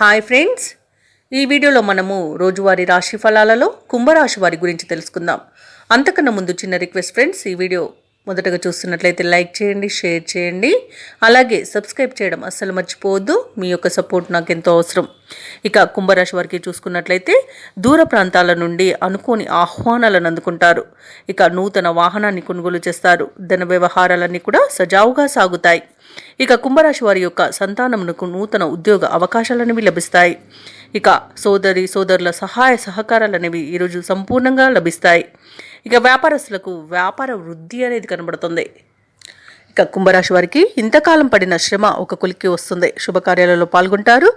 Hi friends, ఈ వీడియోలో మనము రోజువారీ రాశి ఫలాలలో కుంభరాశి వారి గురించి తెలుసుకుందాం. అంతకన్నా ముందు చిన్న రిక్వెస్ట్ ఫ్రెండ్స్, ఈ వీడియో మొదటగా చూస్తున్నట్లయితే లైక్ చేయండి, షేర్ చేయండి, అలాగే సబ్స్క్రైబ్ చేయడం అస్సలు మర్చిపోవద్దు. మీ యొక్క సపోర్ట్ నాకు ఎంతో అవసరం. ఇక కుంభరాశి వారికి చూసుకున్నట్లయితే దూర ప్రాంతాల నుండి అనుకోని ఆహ్వానాలను అందుకుంటారు. ఇక నూతన వాహనాన్ని కొనుగోలు చేస్తారు. ధన వ్యవహారాలన్నీ కూడా సజావుగా సాగుతాయి. ఇక కుంభరాశి వారి యొక్క సంతానమునకు నూతన ఉద్యోగ అవకాశాలనేవి లభిస్తాయి. ఇక సోదరుల సహాయ సహకారాలనేవి ఈరోజు సంపూర్ణంగా లభిస్తాయి. ఇక వ్యాపారస్తులకు వ్యాపార వృద్ధి అనేది కనబడుతుంది. ఇక కుంభరాశి వారికి ఇంతకాలం పడిన శ్రమ ఒక కొలిక్కి వస్తుంది. శుభకార్యాలలో పాల్గొంటారు.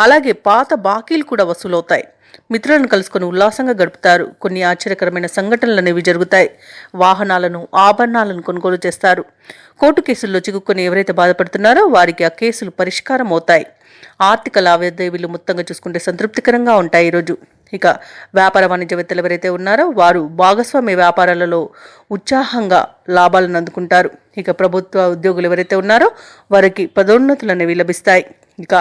అలాగే పాత బాకీలు కూడా వసూలవుతాయి. మిత్రులను కలుసుకొని ఉల్లాసంగా గడుపుతారు. కొన్ని ఆశ్చర్యకరమైన సంఘటనలు అనేవి జరుగుతాయి. వాహనాలను, ఆభరణాలను కొనుగోలు చేస్తారు. కోర్టు కేసుల్లో చిక్కుకొని ఎవరైతే బాధపడుతున్నారో వారికి ఆ కేసులు పరిష్కారం అవుతాయి. ఆర్థిక లావాదేవీలు మొత్తంగా చూసుకుంటే సంతృప్తికరంగా ఉంటాయి ఈరోజు. ఇక వ్యాపార వాణిజ్యవేత్తలు ఎవరైతే ఉన్నారో వారు భాగస్వామ్య వ్యాపారాలలో ఉత్సాహంగా లాభాలను అందుకుంటారు. ఇక ప్రభుత్వ ఉద్యోగులు ఎవరైతే ఉన్నారో వారికి పదోన్నతులు అనేవి లభిస్తాయి. ఇక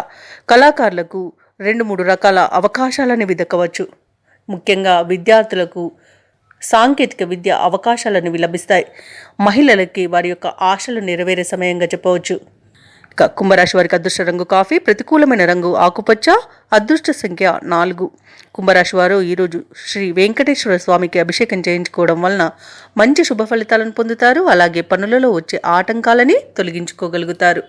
కళాకారులకు 2-3 రకాల అవకాశాలనేవి దక్కవచ్చు. ముఖ్యంగా విద్యార్థులకు సాంకేతిక విద్య అవకాశాలనేవి లభిస్తాయి. మహిళలకి వారి యొక్క ఆశలు నెరవేరే సమయంగా చెప్పవచ్చు. ఇక కుంభరాశి వారికి అదృష్ట రంగు కాఫీ, ప్రతికూలమైన రంగు ఆకుపచ్చ, అదృష్ట సంఖ్య 4. కుంభరాశి వారు ఈరోజు శ్రీ వెంకటేశ్వర స్వామికి అభిషేకం చేయించుకోవడం వలన మంచి శుభ ఫలితాలను పొందుతారు. అలాగే పనులలో వచ్చే ఆటంకాలని తొలగించుకోగలుగుతారు.